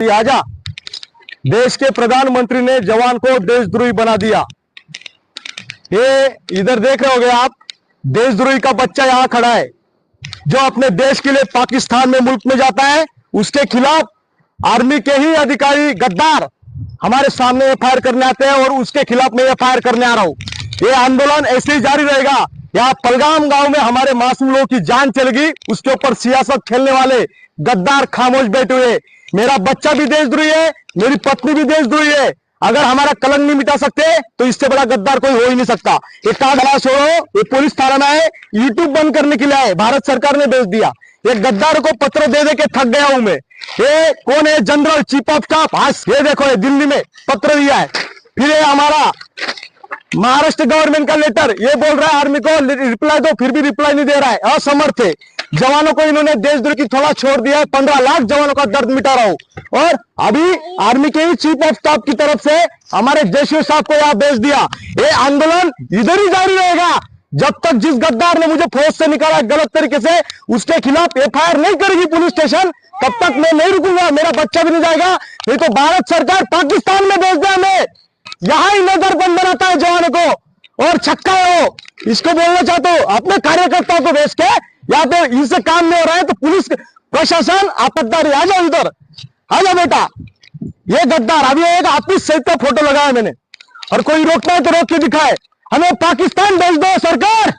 आजा, देश के प्रधानमंत्री ने जवान को देशद्रोही बना दिया। ये इधर देख रहे होगे आप, देशद्रोही का बच्चा यहाँ खड़ा है जो अपने देश के लिए पाकिस्तान में मुल्क में जाता है। उसके खिलाफ आर्मी के ही अधिकारी गद्दार हमारे सामने एफआईआर करने आते हैं और उसके खिलाफ मैं एफआईआर करने आ रहा हूँ। ये आंदोलन ऐसे ही जारी रहेगा। यहाँ पलगाम गांव में हमारे मासूम लोगों की जान चलेगी, उसके ऊपर सियासत खेलने वाले गद्दार खामोश बैठे हुए। मेरा बच्चा भी देशद्रोही है, मेरी पत्नी भी देशद्रोही है। अगर हमारा कलंक नहीं मिटा सकते तो इससे बड़ा गद्दार कोई हो ही नहीं सकता। ये कागला छोड़ो, ये पुलिस थाना में है, यूट्यूब बंद करने के लिए है, भारत सरकार ने भेज दिया। ये गद्दार को पत्र दे दे के थक गया हूं मैं। ये कौन है? General chief of staff. ये देखो, ये दिल्ली में पत्र दिया है। फिर ये हमारा महाराष्ट्र गवर्नमेंट का लेटर, ये बोल रहा है आर्मी को रिप्लाई दो, फिर भी रिप्लाई नहीं दे रहा है। असमर्थ है। जवानों को इन्होंने देशद्रोह की थोड़ा छोड़ दिया है। 15 लाख जवानों का दर्द मिटा रहा हूं। और अभी army K he chief of staff की तरफ से हमारे जयशिव साहब को यहाँ भेज दिया। ये आंदोलन इधर ही जारी रहेगा जब तक जिस गद्दार ने मुझे फौज से निकाला गलत तरीके से, उसके खिलाफ एफआईआर नहीं करेगी पुलिस स्टेशन, तब तक मैं नहीं रुकूंगा। मेरा बच्चा भी नहीं जाएगा। नहीं तो भारत सरकार पाकिस्तान में भेज दे हमें। यहां ही नजर बंद बनाता है जवानों को। और छक्का है वो। इसको बोलना चाहता हूं, अपने कार्यकर्ताओं को भेज के, या तो इनसे काम नहीं हो रहा है तो पुलिस प्रशासन आपतदारी आ जाओ, इधर आ जाओ बेटा। ये गद्दार अभी एक आतिश सहित का फोटो लगाया मैंने, और कोई रोकता है तो रोक के दिखाए। हमें पाकिस्तान भेज दो सरकार।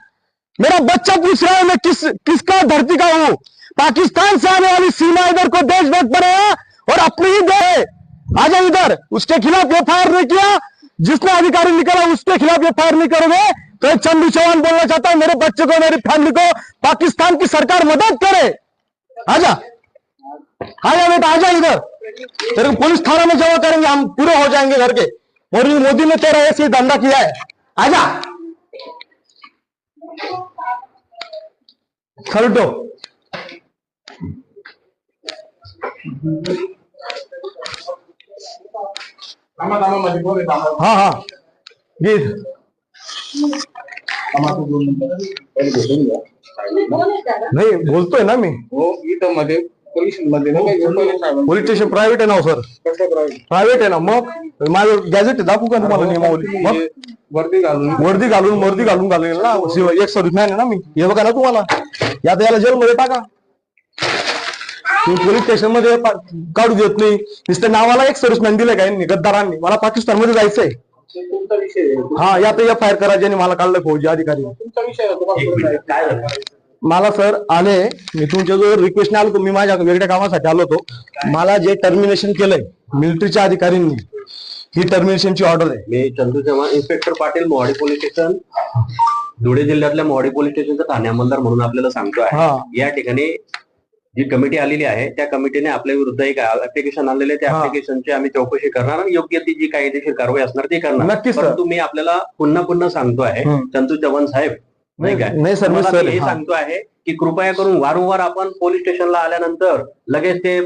मेरा बच्चा पूछ रहा है मैं किसका धरती का हूं। पाकिस्तान से आने वाली सीमा इधर को देशभक्त बनेगा और अपनी ही दे। आ जाओ इधर। उसके खिलाफ एफआईआर नहीं किया, जिसने अधिकारी निकाला उसके खिलाफ एफआईआर नहीं करोगे तो चंदू चौहान बोलना चाहता है मेरे बच्चे को, मेरी फैमिली को पाकिस्तान की सरकार मदद करे। आजा, आजा बेटा, आजा इधर। तेरे को पुलिस थाना में जमा करेंगे, हम पूरे हो जाएंगे घर के। और मोदी ने तेरा ऐसे धंधा किया है। आजा, खरीदो। हाँ हाँ, गीत नाही बोलतोय ना मी। मध्ये पोलीस स्टेशन प्रायव्हेट आहे ना सर? प्रायव्हेट आहे ना, मग माझं गॅझेट दाखवू का तुम्हाला नियमावली? मग वर्दी घालून घालेल ना, एक सर्व्हिसमॅन आहे ना मी। हे बघा ना तुम्हाला, याला जेलमध्ये टाका। पोलीस स्टेशन मध्ये काढू देत नाही, नुसतं नावाला एक सर्व्हिसमॅन दिले का यांनी, गद्दारांनी। मला पाकिस्तान मध्ये जायचंय। हा, या तर एफआईआर करा ज्यांनी मला काढलं फौजी अधिकारी। मला सर आले, मी तुमच्या जो रिक्वेस्ट आलो, मी माझ्या वेगळ्या कामासाठी आलो होतो। मला जे टर्मिनेशन केलंय मिलिटरीच्या अधिकाऱ्यांनी, ही टर्मिनेशनची ऑर्डर आहे। मी Chandu Chavan, inspector Patil, Mohadi police station, Dhule जिल्ह्यातल्या मोहाडी पोलीस स्टेशनचा ठाणे अंमलदार म्हणून आपल्याला सांगतो आहे। या ठिकाणी जी कमिटी आलेली आहे त्या कमिटीने आपल्या विरुद्ध एक ऍप्लिकेशन आणलेले, त्या ऍप्लिकेशनची आम्ही चौकशी करणार आणि योग्य ती जी कायदेशीर कारवाई असणार ती करणार। नक्कीच सर। परंतु मी आपल्याला पुन्हा सांगतो आहे चंदू चव्हाण साहेब, नाही काय, नाही सर, मी हे सांगतो आहे की कृपया करून वारंवार आपण पोलीस स्टेशनला आल्यानंतर लगेच ते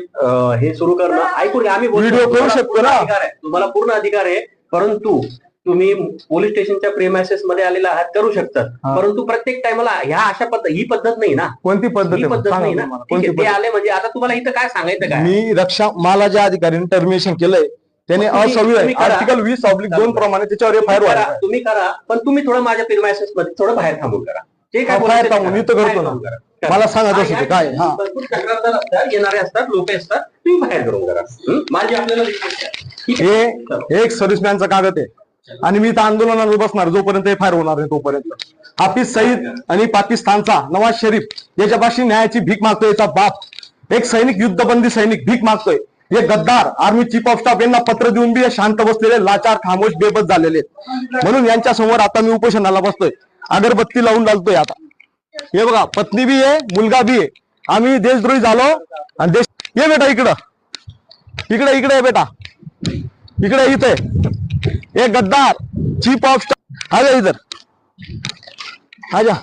हे सुरू करणं ऐकून आम्ही व्हिडिओ करू शकतो ना, तुम्हाला पूर्ण अधिकार आहे। परंतु तुम्ही पोलीस स्टेशनच्या प्रेमायसेस मध्ये आलेला आहात, करू शकतात। परंतु प्रत्येक टाइमला ह्या अशा ही पद्धत नाही ना। कोणती पद्धत नाही ना? ते आले म्हणजे आता तुम्हाला इथं काय सांगायचं काय? मी रक्षा, मला ज्या अधिकाऱ्यांनी टर्मिनेशन केलंय त्याने असंविधान आर्टिकल 20/2 प्रमाणे त्याच्यावर एफआईआर तुम्ही करा, पण तुम्ही थोडं माझ्या प्रिमायसेस मध्ये थोडं बाहेर थांबून करा। ते काय बाहेर थांबून मी तर करतो ना, मला सांगा तसं ते काय। हा, भरपूर तक्रारदार असतात, येणारे असतात, लोक असतात, तुम्ही बाहेर करून करा। माझी आपल्याला हे एक सर्व्हिसमॅनचा कागद आहे आणि मी तर आंदोलनाला बसणार जोपर्यंत एफआईआर होणार नाही तोपर्यंत। हाफिज सईद आणि पाकिस्तानचा नवाज शरीफ याच्यापाशी न्यायाची भीक मागतोय याचा बाप, एक सैनिक, युद्धबंदी सैनिक भीक मागतोय। हे गद्दार आर्मी चीफ ऑफ स्टाफ यांना पत्र देऊन बी शांत बसलेले, लाचार, खामोश, बेबस झालेले। म्हणून यांच्या समोर आता मी उपोषणाला बसतोय, अगरबत्ती लावून घालतोय आता। हे बघा, पत्नी बी आहे, मुलगा बी आहे। आम्ही देशद्रोही झालो आणि देश, ये बेटा इकडं, इकडे बेटा, इथे एक गद्दार चीफ ऑफ स्टाफ, आजा इधर, आजा।